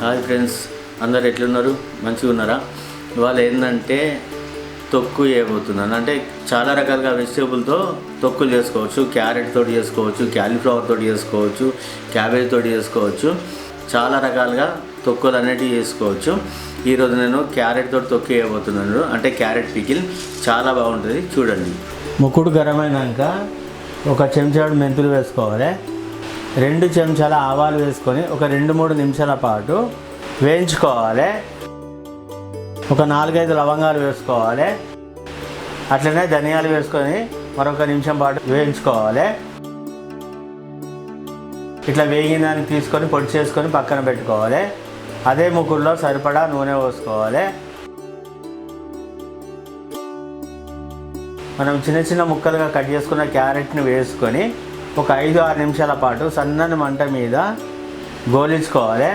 Hi friends, అందరు ఎట్లున్నారు? మంచిగా ఉన్నారా? ఇవాళ ఏంటంటే తొక్కు చేయబోతున్నాను. అంటే చాలా రకాలుగా వెజిటేబుల్తో తొక్కులు చేసుకోవచ్చు. క్యారెట్ తోటి చేసుకోవచ్చు, క్యాలీఫ్లవర్ తోటి చేసుకోవచ్చు, క్యాబేజ్ తోటి చేసుకోవచ్చు. చాలా రకాలుగా తొక్కులు అనేటివి చేసుకోవచ్చు. ఈరోజు నేను క్యారెట్ తోటి తొక్కు చేయబోతున్నాను. అంటే క్యారెట్ పికిల్ చాలా బాగుంటుంది, చూడండి. ముక్కుడు గరమైనాక ఒక చెంచాడు మెంతులు వేసుకోవాలి. 2 చెంచాల ఆవాలు వేసుకొని ఒక 2-3 నిమిషాల పాటు వేయించుకోవాలి. ఒక 4-5 లవంగాలు వేసుకోవాలి. అట్లనే ధనియాలు వేసుకొని మరొక నిమిషం పాటు వేయించుకోవాలి. ఇట్లా వేగిన దాన్ని తీసుకొని పొడి చేసుకొని పక్కన పెట్టుకోవాలి. అదే ముక్కుడులో సరిపడా నూనె పోసుకోవాలి. మనం చిన్న చిన్న ముక్కలుగా కట్ చేసుకున్న క్యారెట్ని వేసుకొని ఒక 5-6 నిమిషాల పాటు సన్నని మంట మీద గోలించుకోవాలి.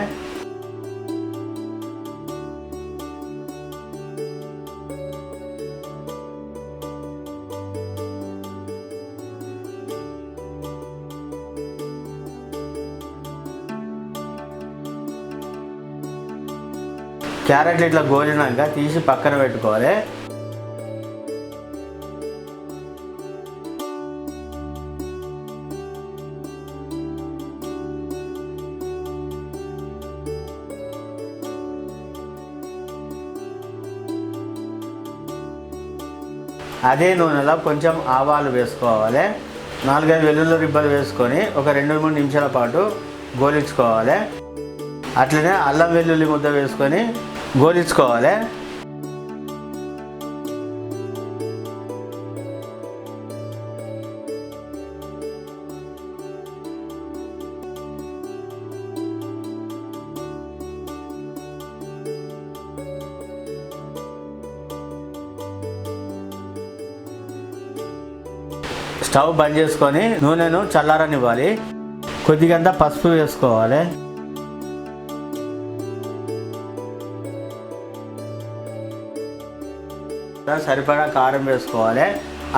క్యారెట్లు ఇట్లా గోలినాక తీసి పక్కన పెట్టుకోవాలి. అదే నూనెలో కొంచెం ఆవాలు వేసుకోవాలి. 4-5 వెల్లుల్లి రిబ్బలు వేసుకొని ఒక 2-3 నిమిషాల పాటు గోలించుకోవాలి. అట్లనే అల్లం వెల్లుల్లి ముద్ద వేసుకొని గోలించుకోవాలి. స్టవ్ బంద్ చేసుకొని నూనెను చల్లారనివ్వాలి. కొద్దిగంత పసుపు వేసుకోవాలి. సరిపడా కారం వేసుకోవాలి.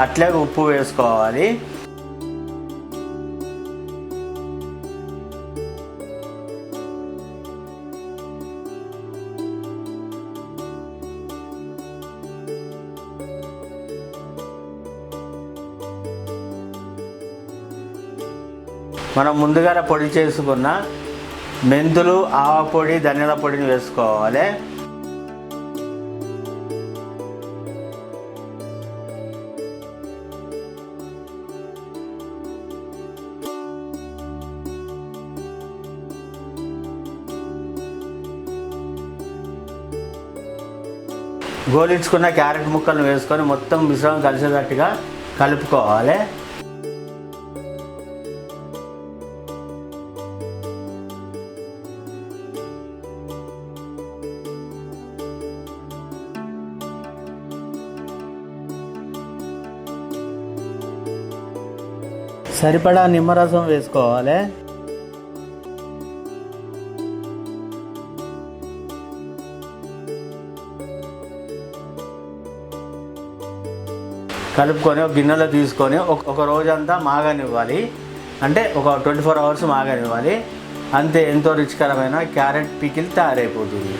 అట్లే ఉప్పు వేసుకోవాలి. మనం ముందుగా పొడి చేసుకున్న మెంతులు, ఆవ పొడి, ధనియాల పొడిని వేసుకోవాలి. గోలించుకున్న క్యారెట్ ముక్కలను వేసుకొని మొత్తం మిశ్రమం కలిసేటట్టుగా కలుపుకోవాలి. సరిపడా నిమ్మరసం వేసుకోవాలి. కలుపుకొని ఒక గిన్నెలో తీసుకొని ఒక రోజంతా మాగనివ్వాలి. అంటే ఒక 24 అవర్స్ మాగనివ్వాలి. అంతే, ఎంతో రుచికరమైన క్యారెట్ పికిల్ తయారైపోతుంది.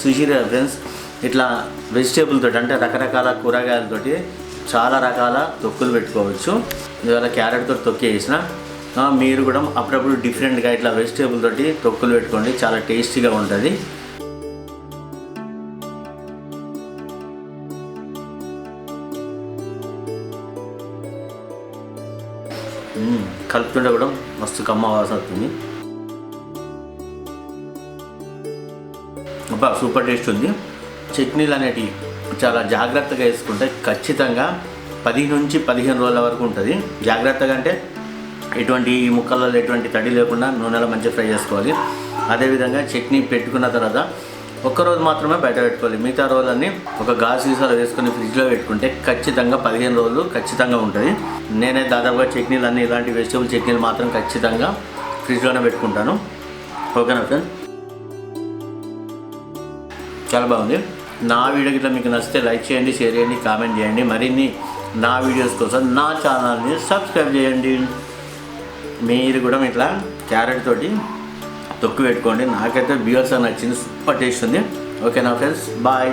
చూసిరా ఫ్రెండ్స్, ఇట్లా వెజిటేబుల్ తోటి అంటే రకరకాల కూరగాయలతోటి చాలా రకాల తొక్కులు పెట్టుకోవచ్చు. ఇవాళ క్యారెట్ తోటి తొక్కు వేసిన మీరు కూడా అప్పుడప్పుడు డిఫరెంట్గా ఇట్లా వెజిటేబుల్ తోటి తొక్కులు పెట్టుకోండి, చాలా టేస్టీగా ఉంటుంది. కలుపుతుంటే కూడా మస్తు కమ్మ వాసన వస్తుంది. అబ్బా, సూపర్ టేస్ట్ ఉంది. చట్నీలు అనేటివి చాలా జాగ్రత్తగా వేసుకుంటే ఖచ్చితంగా 10 నుంచి 15 రోజుల వరకు ఉంటుంది. జాగ్రత్తగా అంటే ఎటువంటి ముక్కలలో ఎటువంటి తడి లేకుండా నూనెలో మంచిగా ఫ్రై చేసుకోవాలి. అదేవిధంగా చట్నీ పెట్టుకున్న తర్వాత ఒక్కరోజు మాత్రమే బయట పెట్టుకోవాలి. మిగతా రోజులన్నీ ఒక గాజు సీసాలో వేసుకొని ఫ్రిడ్జ్లో పెట్టుకుంటే ఖచ్చితంగా 15 రోజులు ఖచ్చితంగా ఉంటుంది. నేనే దాదాపుగా చట్నీలు అన్నీ ఇలాంటి వెజిటేబుల్ చట్నీలు మాత్రం ఖచ్చితంగా ఫ్రిడ్జ్లోనే పెట్టుకుంటాను. ఓకేనా ఫ్రెండ్స్? చాలా బాగుంది. నా వీడియో ఇట్లా మీకు నచ్చితే లైక్ చేయండి, షేర్ చేయండి, కామెంట్ చేయండి. మరిన్ని నా వీడియోస్ కోసం నా ఛానల్ని సబ్స్క్రైబ్ చేయండి. మీరు కూడా ఇట్లా క్యారెట్ తోటి తొక్కు పెట్టుకోండి. నాకైతే బియర్స్ నచ్చింది, సూపర్ టేస్ట్ ఉంది. ఓకేనా ఫ్రెండ్స్, బాయ్.